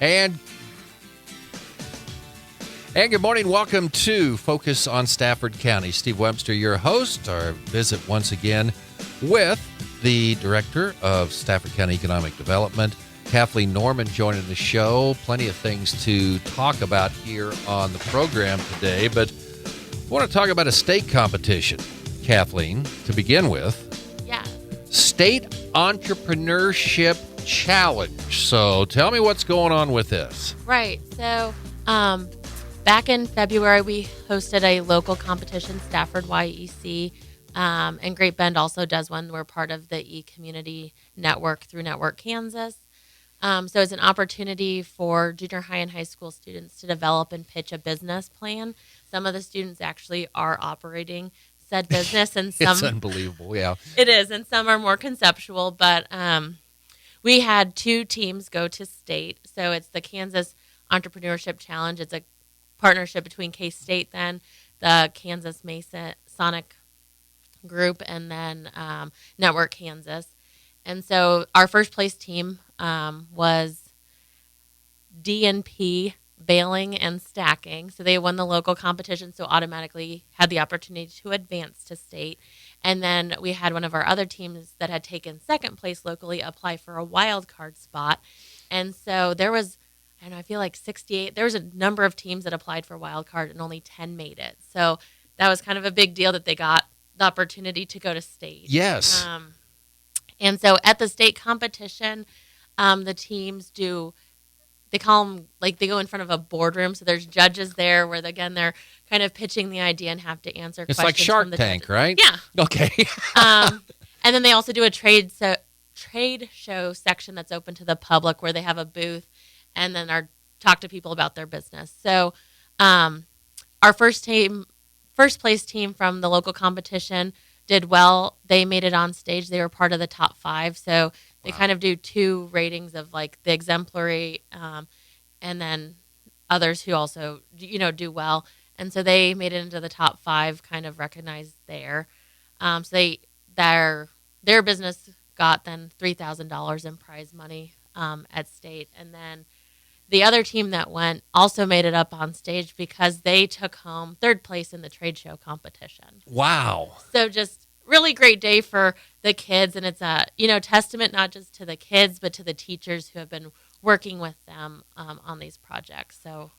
And good morning. Welcome to Focus on Stafford County. Steve Webster, your host. Our visit once again with the Director of Stafford County Economic Development, Kathleen Norman, joining the show. Plenty of things to talk about here on the program today, but I want to talk about a state competition, Kathleen, to begin with. Yeah. State Entrepreneurship Challenge. So tell me what's going on with this. Right. So back in February, we hosted a local competition, Stafford YEC, and Great Bend also does one. We're part of the e-community network through Network Kansas. So it's an opportunity for junior high and high school students to develop and pitch a business plan. Some of the students actually are operating said business, and some it's unbelievable. Yeah, it is, and some are more conceptual. But we had two teams go to state. So it's the Kansas Entrepreneurship Challenge. It's a partnership between K-State, then the Kansas Masonic Group, and then Network Kansas. And so our first place team was DNP Baling and Stacking. So they won the local competition, so automatically had the opportunity to advance to state. And then we had one of our other teams that had taken second place locally apply for a wild card spot. And so there was, I feel like 68. There was a number of teams that applied for wild card and only 10 made it. So that was kind of a big deal that they got the opportunity to go to state. Yes. And so at the state competition, the teams they call them, like, they go in front of a boardroom. So there's judges there where, again, they're kind of pitching the idea and have to answer questions. It's like Shark from the Tank, judges. right? Yeah. Okay. And then they also do a trade show section that's open to the public where they have a booth and then talk to people about their business. So our first place team from the local competition did well. They made it on stage. They were part of the top 5. So they kind of do 2 ratings of, like, the exemplary and then others who also, do well. And so they made it into the top 5, kind of recognized there. So their business got then $3,000 in prize money at state. And then the other team that went also made it up on stage because they took home 3rd place in the trade show competition. Wow. So just really great day for the kids. And it's a, testament not just to the kids, but to the teachers who have been working with them on these projects. So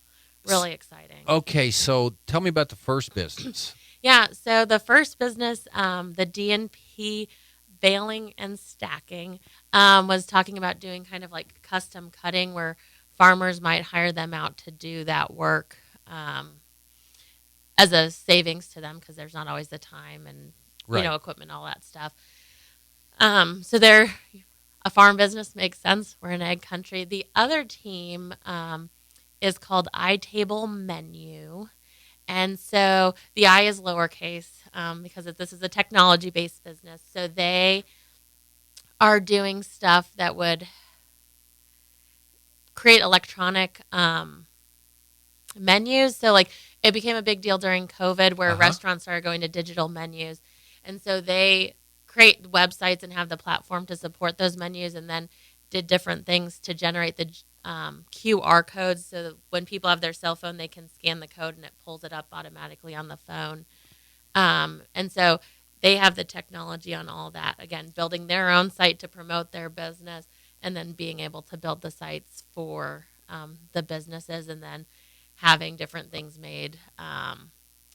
really exciting. Okay. So tell me about the first business. Yeah. So the first business, the DNP Baling and Stacking, was talking about doing kind of like custom cutting where farmers might hire them out to do that work as a savings to them because there's not always the time and equipment, all that stuff. So they're a farm business, makes sense. We're in ag country. The other team is called iTable Menu. And so the I is lowercase because this is a technology-based business. So they are doing stuff that would create electronic menus. So, like, it became a big deal during COVID where restaurants started going to digital menus. And so they create websites and have the platform to support those menus and then did different things to generate the QR codes so that when people have their cell phone, they can scan the code and it pulls it up automatically on the phone. And so they have the technology on all that, again, building their own site to promote their business and then being able to build the sites for the businesses and then having different things made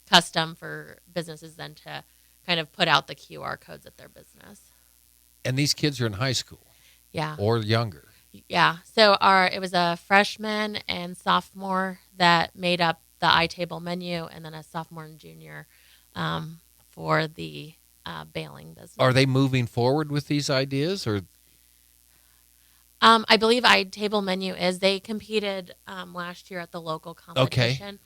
custom for businesses then to kind of put out the QR codes at their business. And these kids are in high school. Yeah. Or younger. Yeah. So it was a freshman and sophomore that made up the iTable Menu and then a sophomore and junior for the baling business. Are they moving forward with these ideas or? I believe iTable Menu is. They competed last year at the local competition.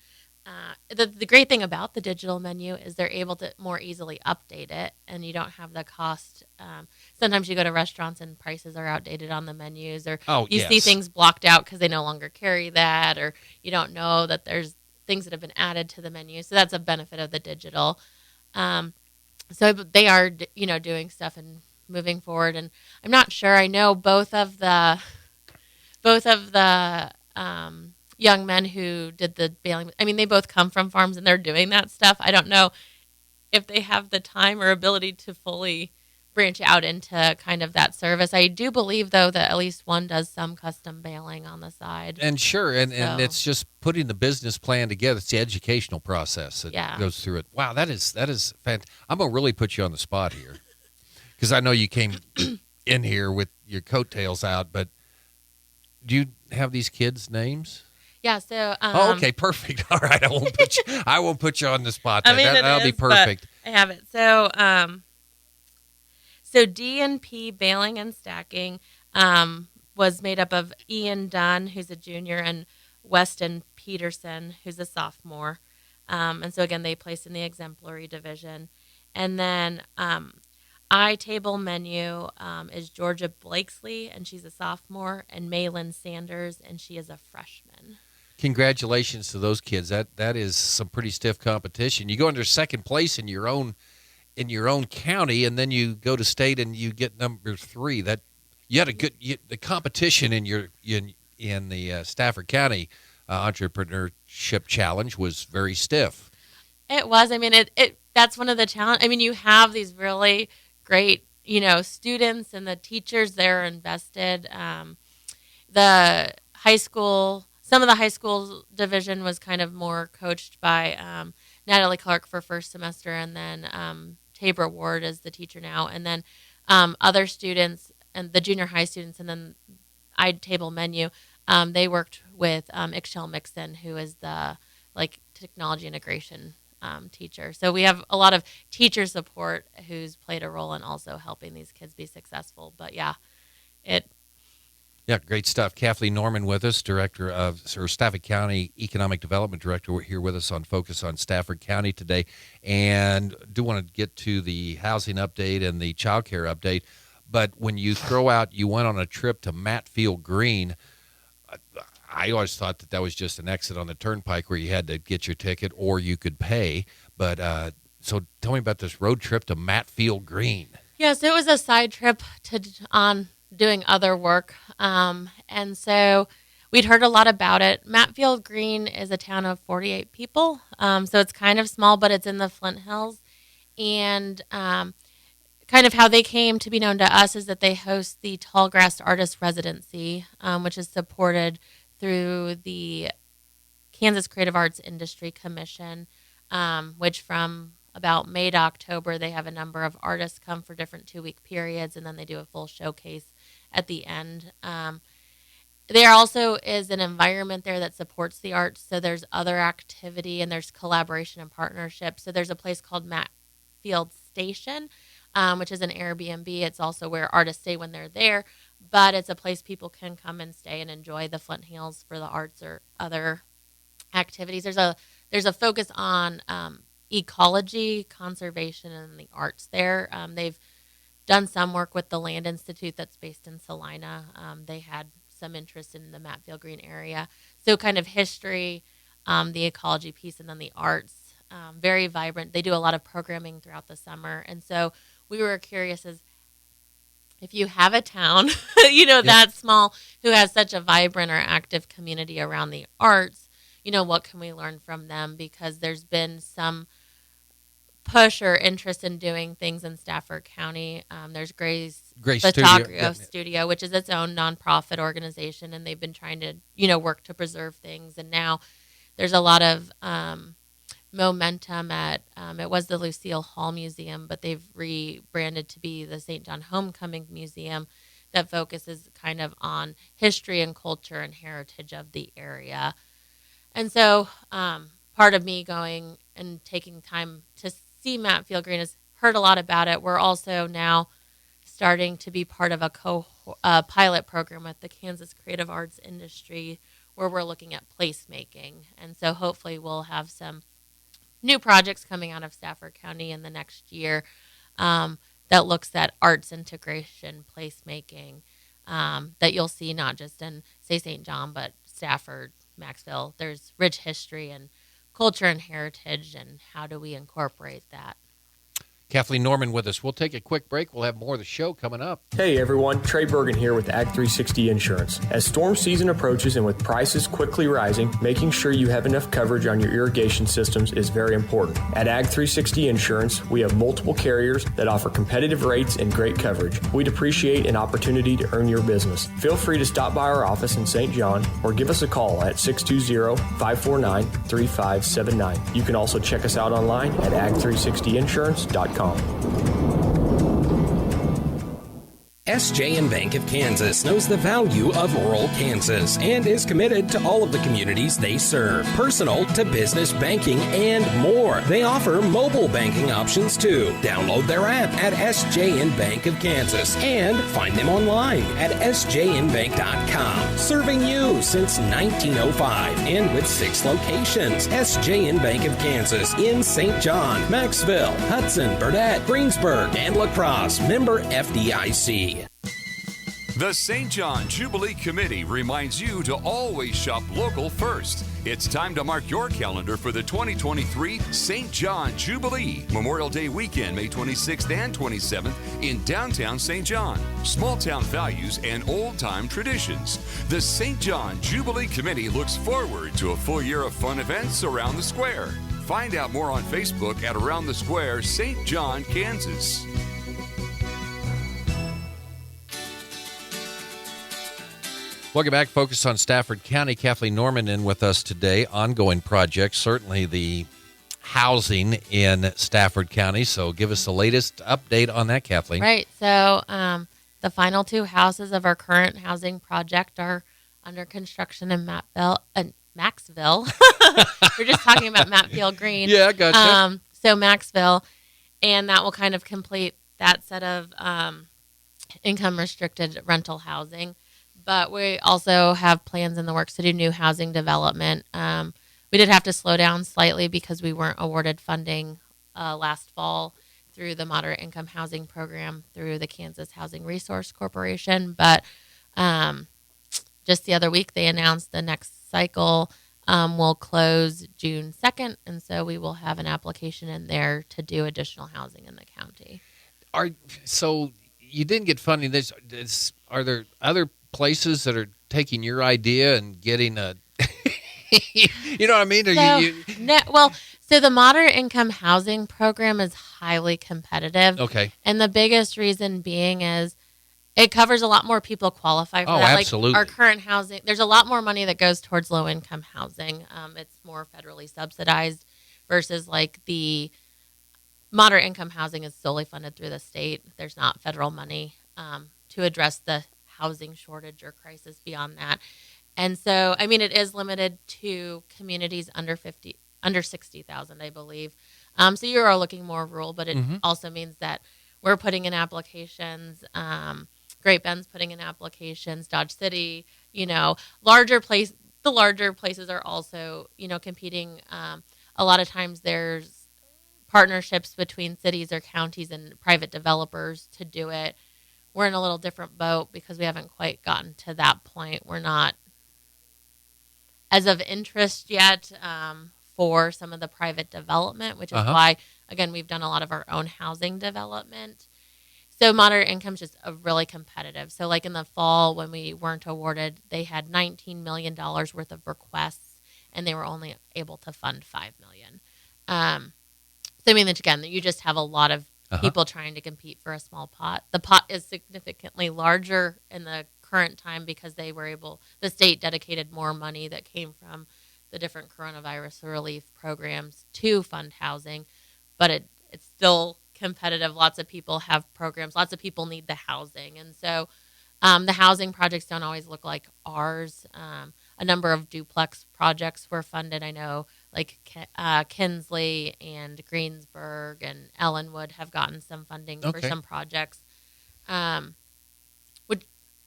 Okay. The great thing about the digital menu is they're able to more easily update it, and you don't have the cost. Sometimes you go to restaurants and prices are outdated on the menus, or you see things blocked out because they no longer carry that, or you don't know that there's things that have been added to the menu. So that's a benefit of the digital. So they are, doing stuff and moving forward. And I'm not sure. I know both of the young men who did the baling. I mean, they both come from farms and they're doing that stuff. I don't know if they have the time or ability to fully branch out into kind of that service. I do believe, though, that at least one does some custom baling on the side. And sure, and it's just putting the business plan together. It's the educational process that goes through it. Wow, that is fantastic. I'm going to really put you on the spot here because I know you came in here with your coattails out, but do you have these kids' names? Yeah, so okay, perfect. All right, I won't put you on the spot. I mean, that'll be perfect. I have it. So D&P baling and stacking was made up of Ian Dunn, who's a junior, and Weston Peterson, who's a sophomore. And so again, they placed in the exemplary division. And then table menu is Georgia Blakesley, and she's a sophomore, and Maylin Sanders, and she is a freshman. Congratulations to those kids. That is some pretty stiff competition. You go under second place in your own county, and then you go to state and you get number 3. That you had the competition in the Stafford County entrepreneurship challenge was very stiff. It was. I mean, that's one of the challenges. I mean, you have these really great, students, and the teachers there are invested. The high school. Some of the high school division was kind of more coached by Natalie Clark for first semester, and then Tabor Ward is the teacher now, and then other students and the junior high students, and then table menu. They worked with Ixchel Mixon, who is the technology integration teacher. So we have a lot of teacher support who's played a role in also helping these kids be successful. But yeah, great stuff. Kathleen Norman with us, Stafford County Economic Development Director. We're here with us on Focus on Stafford County today. And do want to get to the housing update and the childcare update. But when you you went on a trip to Matfield Green, I always thought that was just an exit on the turnpike where you had to get your ticket or you could pay. But so tell me about this road trip to Matfield Green. Yes, it was a side trip on doing other work. And so we'd heard a lot about it. Matfield Green is a town of 48 people. So it's kind of small, but it's in the Flint Hills. And kind of how they came to be known to us is that they host the Tallgrass Artist Residency, which is supported through the Kansas Creative Arts Industry Commission, which from about May to October, they have a number of artists come for different 2-week periods, and then they do a full showcase at the end. There also is an environment there that supports the arts, so there's other activity and there's collaboration and partnership. So there's a place called Matfield Station, which is an Airbnb. It's also where artists stay when they're there, but it's a place people can come and stay and enjoy the Flint Hills for the arts or other activities. There's a focus on ecology, conservation, and the arts there. They've done some work with the Land Institute that's based in Salina. They had some interest in the Matfield Green area. So kind of history, the ecology piece, and then the arts. Very vibrant. They do a lot of programming throughout the summer. And so we were curious as if you have a town, that small, who has such a vibrant or active community around the arts, what can we learn from them? Because there's been some push or interest in doing things in Stafford County. There's Grace Photography Studio, which is its own nonprofit organization, and they've been trying to, work to preserve things. And now there's a lot of momentum at, it was the Lucille Hall Museum, but they've rebranded to be the St. John Homecoming Museum that focuses kind of on history and culture and heritage of the area. And so part of me going and taking time to see Matfield Green has heard a lot about it. We're also now starting to be part of a pilot program with the Kansas Creative Arts Industry where we're looking at placemaking. And so hopefully we'll have some new projects coming out of Stafford County in the next year that looks at arts integration, placemaking, that you'll see not just in, say, St. John, but Stafford, Maxville. There's rich history and culture and heritage, and how do we incorporate that? Kathleen Norman with us. We'll take a quick break. We'll have more of the show coming up. Hey everyone, Trey Bergen here with Ag 360 Insurance. As storm season approaches and with prices quickly rising, making sure you have enough coverage on your irrigation systems is very important. At Ag 360 Insurance, we have multiple carriers that offer competitive rates and great coverage. We'd appreciate an opportunity to earn your business. Feel free to stop by our office in St. John or give us a call at 620-549-3579. You can also check us out online at ag360insurance.com. SJ&B Bank of Kansas knows the value of rural Kansas and is committed to all of the communities they serve, personal to business banking and more. They offer mobile banking options too. Download their app at SJ&B Bank of Kansas and find them online at sjnbank.com. Serving you since 1905 and with 6 locations. SJ&B Bank of Kansas in St. John, Maxville, Hudson, Burdett, Greensburg, and La Crosse. Member FDIC. The St. John Jubilee Committee reminds you to always shop local first. It's time to mark your calendar for the 2023 St. John Jubilee, Memorial Day weekend, May 26th and 27th in downtown St. John. Small town values and old-time traditions. The St. John Jubilee Committee looks forward to a full year of fun events around the square. Find out more on Facebook at Around the Square, St. John, Kansas. Welcome back. Focus on Stafford County. Kathleen Norman in with us today. Ongoing projects, certainly the housing in Stafford County. So give us the latest update on that, Kathleen. Right. So the final 2 houses of our current housing project are under construction in Maxville. We're just talking about Matfield Green. Yeah, gotcha. So Maxville, and that will kind of complete that set of income-restricted rental housing. But we also have plans in the works to do new housing development. We did have to slow down slightly because we weren't awarded funding last fall through the Moderate Income Housing Program through the Kansas Housing Resource Corporation. But just the other week, they announced the next cycle will close June 2nd. And so we will have an application in there to do additional housing in the county. So you didn't get funding. Are there other places that are taking your idea and getting a, you know what I mean? So the Moderate Income Housing Program is highly competitive. Okay. And the biggest reason being is it covers a lot more people qualify for that. Absolutely. Like our current housing, there's a lot more money that goes towards low income housing. It's more federally subsidized versus like the moderate income housing is solely funded through the state. There's not federal money to address the housing shortage or crisis beyond that. And so, I mean, it is limited to communities under 60,000, I believe. So you are looking more rural, but it also means that we're putting in applications. Great Bend's putting in applications. Dodge City, the larger places are also, competing. A lot of times there's partnerships between cities or counties and private developers to do it. We're in a little different boat because we haven't quite gotten to that point. We're not as of interest yet for some of the private development, which is why, again, we've done a lot of our own housing development. So moderate income is just really competitive. So like in the fall when we weren't awarded, they had $19 million worth of requests, and they were only able to fund $5 million. So I mean, again, you just have a lot of people trying to compete for a small pot. The pot is significantly larger in the current time because the state dedicated more money that came from the different coronavirus relief programs to fund housing, but it's still competitive. Lots of people have programs. Lots of people need the housing. And so the housing projects don't always look like ours. A number of duplex projects were funded. I know like Kinsley and Greensburg and Ellenwood have gotten some funding for some projects.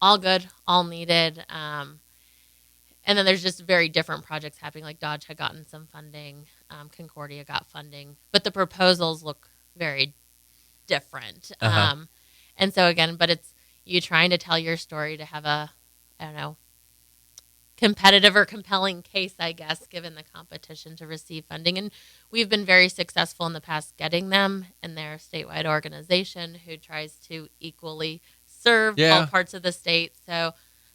All good, all needed. And then there's just very different projects happening. Like Dodge had gotten some funding. Concordia got funding. But the proposals look very different. And so, again, but it's you trying to tell your story to have a, competitive or compelling case, I guess, given the competition to receive funding. And we've been very successful in the past getting them, and they're a statewide organization who tries to equally serve all parts of the state. So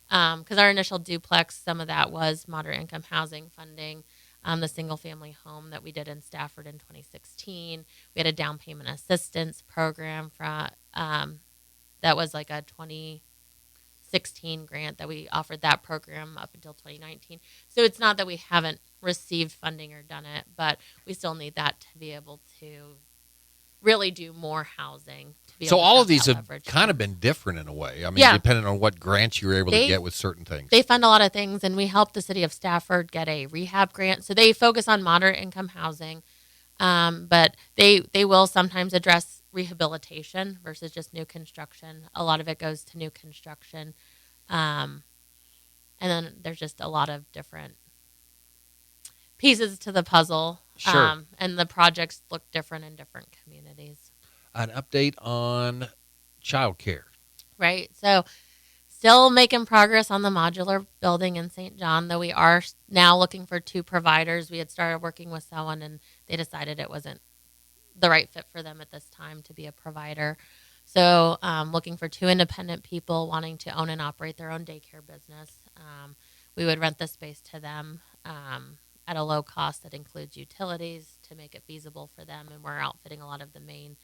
because our initial duplex, some of that was moderate income housing funding. The single family home that we did in Stafford in 2016. We had a down payment assistance program from that was like a 2016 grant that we offered that program up until 2019. So it's not that we haven't received funding or done it, but we still need that to be able to really do more housing. So all of these have kind of been different in a way. I mean, depending on what grants you were able to get with certain things. They fund a lot of things, and we helped the city of Stafford get a rehab grant. So they focus on moderate income housing, but they will sometimes address rehabilitation versus just new construction. A lot of it goes to new construction. And then there's just a lot of different pieces to the puzzle. Sure. And the projects look different in different communities. An update on childcare. Right. So still making progress on the modular building in St. John, though we are now looking for 2 providers. We had started working with someone, and they decided it wasn't the right fit for them at this time to be a provider. So looking for 2 independent people wanting to own and operate their own daycare business. We would rent the space to them at a low cost that includes utilities to make it feasible for them. And we're outfitting a lot of the main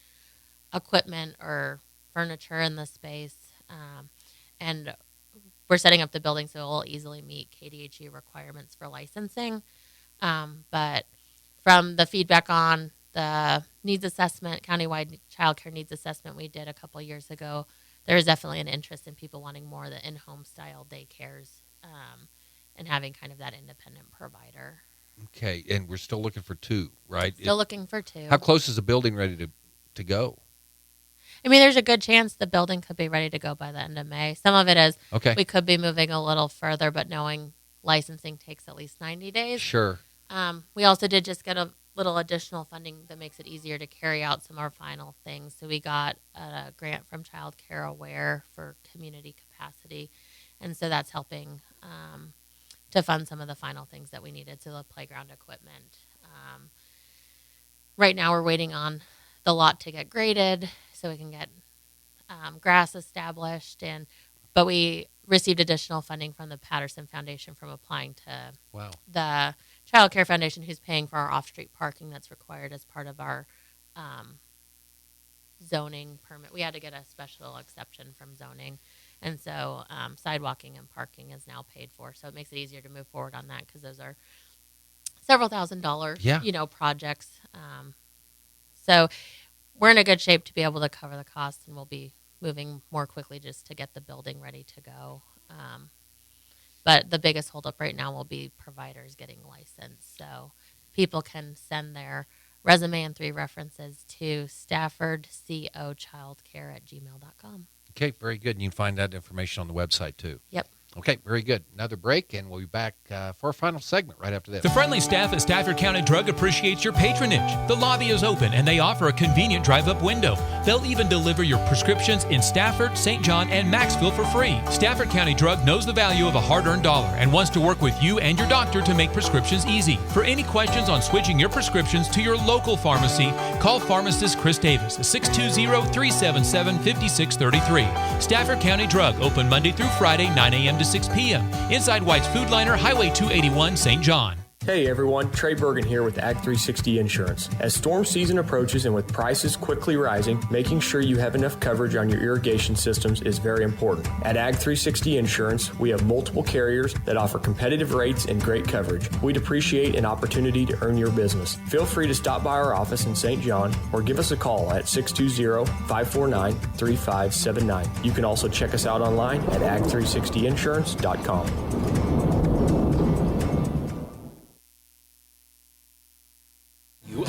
equipment or furniture in the space. And we're setting up the building so it will easily meet KDHE requirements for licensing. But from the feedback on the needs assessment, countywide childcare needs assessment we did a couple of years ago, there is definitely an interest in people wanting more of the in-home style daycares and having kind of that independent provider. Okay, and we're still looking for 2, right? Still looking for 2. How close is the building ready to go? I mean, there's a good chance the building could be ready to go by the end of May. Some of it is we could be moving a little further, but knowing licensing takes at least 90 days. Sure. We also did just get a little additional funding that makes it easier to carry out some of our final things. So we got a grant from Childcare Aware for community capacity, and so that's helping to fund some of the final things that we needed, so the playground equipment. Right now we're waiting on the lot to get graded so we can get grass established, but we received additional funding from the Patterson Foundation from applying to the Child Care Foundation, who's paying for our off-street parking that's required as part of our zoning permit. We had to get a special exception from zoning. And so sidewalking and parking is now paid for. So it makes it easier to move forward on that because those are several $1,000s, projects. So we're in a good shape to be able to cover the costs, and we'll be moving more quickly just to get the building ready to go. But the biggest holdup right now will be providers getting licensed. So people can send their resume and 3 references to staffordcochildcare@gmail.com. Okay, very good. And you can find that information on the website, too. Yep. Okay, very good. Another break, and we'll be back for our final segment right after this. The friendly staff at Stafford County Drug appreciates your patronage. The lobby is open, and they offer a convenient drive-up window. They'll even deliver your prescriptions in Stafford, St. John, and Maxville for free. Stafford County Drug knows the value of a hard-earned dollar and wants to work with you and your doctor to make prescriptions easy. For any questions on switching your prescriptions to your local pharmacy, call pharmacist Chris Davis, 620-377-5633. Stafford County Drug, open Monday through Friday, 9 a.m. to 6 p.m. Inside White's Food Liner, Highway 281, St. John. Hey everyone, Trey Bergen here with Ag 360 Insurance. As storm season approaches and with prices quickly rising, making sure you have enough coverage on your irrigation systems is very important. At Ag 360 Insurance, we have multiple carriers that offer competitive rates and great coverage. We'd appreciate an opportunity to earn your business. Feel free to stop by our office in St. John or give us a call at 620-549-3579. You can also check us out online at ag360insurance.com.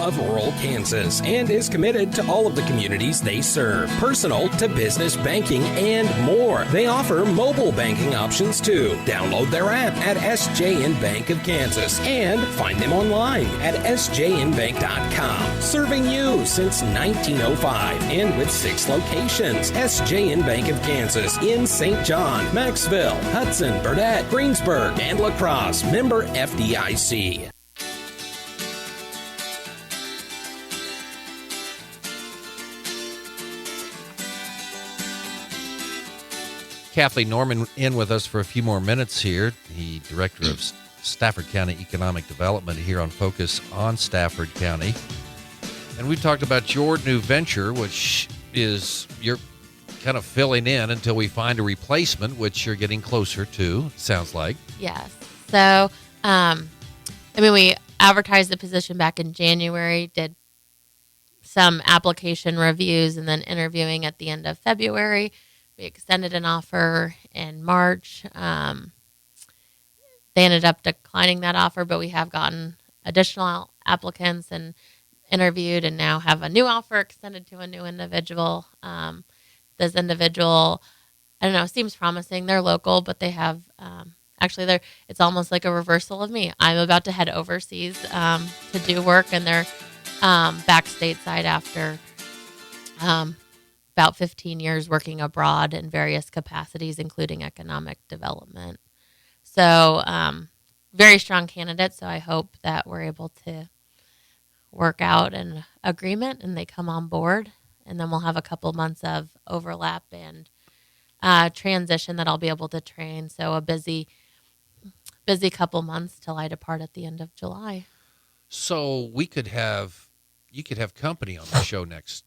of rural Kansas and is committed to all of the communities they serve. Personal to business banking and more. They offer mobile banking options too. Download their app at SJN Bank of Kansas and find them online at sjnbank.com. Serving you since 1905 and with 6 locations. SJN Bank of Kansas in St. John, Maxville, Hudson, Burdett, Greensburg, and La Crosse. Member FDIC. Kathleen Norman in with us for a few more minutes here, the Director of Stafford County Economic Development here on Focus on Stafford County. And we've talked about your new venture, which is you're kind of filling in until we find a replacement, which you're getting closer to, sounds like. Yes. So, we advertised the position back in January, did some application reviews, and then interviewing at the end of February. We extended an offer in March. They ended up declining that offer, but we have gotten additional applicants and interviewed and now have a new offer extended to a new individual. This individual, I don't know, seems promising. They're local, but they have, it's almost like a reversal of me. I'm about to head overseas to do work, and they're back stateside after about 15 years working abroad in various capacities, including economic development. So very strong candidate, so I hope that we're able to work out an agreement and they come on board, and then we'll have a couple months of overlap and transition that I'll be able to train. So a busy couple months till I depart at the end of July. So you could have company on the show next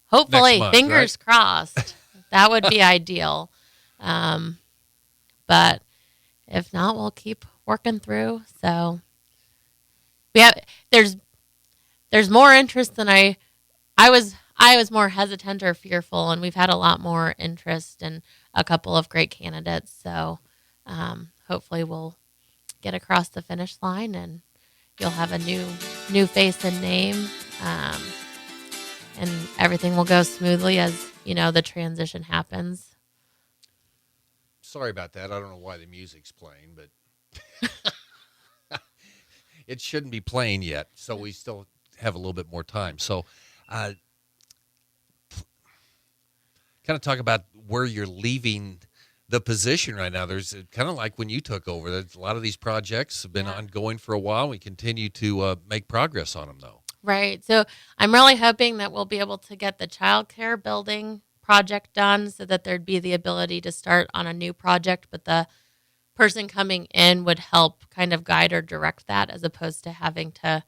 Hopefully, month, fingers right? crossed. That would be ideal. But if not, we'll keep working through. So there's more interest than I was more hesitant or fearful, and we've had a lot more interest and a couple of great candidates. So hopefully we'll get across the finish line and you'll have a new face and name. And everything will go smoothly as, the transition happens. Sorry about that. I don't know why the music's playing, but it shouldn't be playing yet. So we still have a little bit more time. So kind of talk about where you're leaving the position right now. There's kind of like when you took over. There's a lot of these projects have been ongoing for a while. We continue to make progress on them, though. Right. So I'm really hoping that we'll be able to get the childcare building project done so that there'd be the ability to start on a new project, but the person coming in would help kind of guide or direct that as opposed to having to,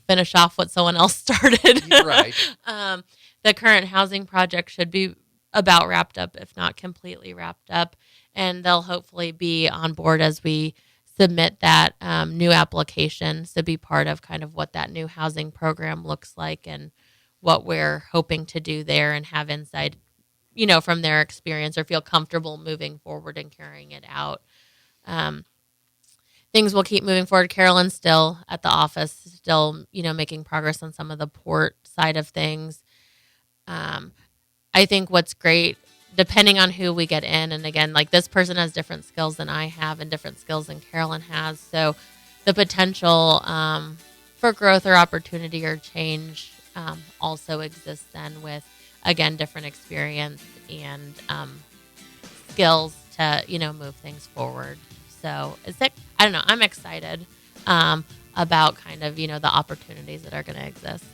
finish off what someone else started. Right. The current housing project should be about wrapped up, if not completely wrapped up, and they'll hopefully be on board as we submit that new application to be part of kind of what that new housing program looks like and what we're hoping to do there and have insight, from their experience or feel comfortable moving forward and carrying it out. Things will keep moving forward. Carolyn's still at the office, still, making progress on some of the port side of things. I think what's great, depending on who we get in, and again, like this person has different skills than I have and different skills than Carolyn has. So the potential for growth or opportunity or change also exists then with, again, different experience and skills to, move things forward. So I don't know, I'm excited about kind of, the opportunities that are going to exist.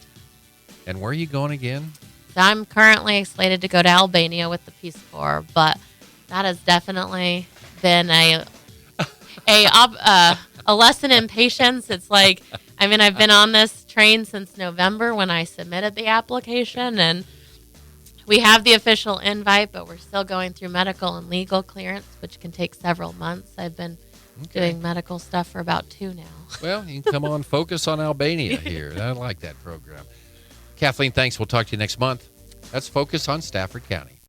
And where are you going again? So I'm currently slated to go to Albania with the Peace Corps, but that has definitely been a lesson in patience. It's like, I've been on this train since November when I submitted the application, and we have the official invite, but we're still going through medical and legal clearance, which can take several months. I've been doing medical stuff for about 2 now. Well, you can come on Focus on Albania here. I like that program. Kathleen, thanks. We'll talk to you next month. That's Focus on Stafford County.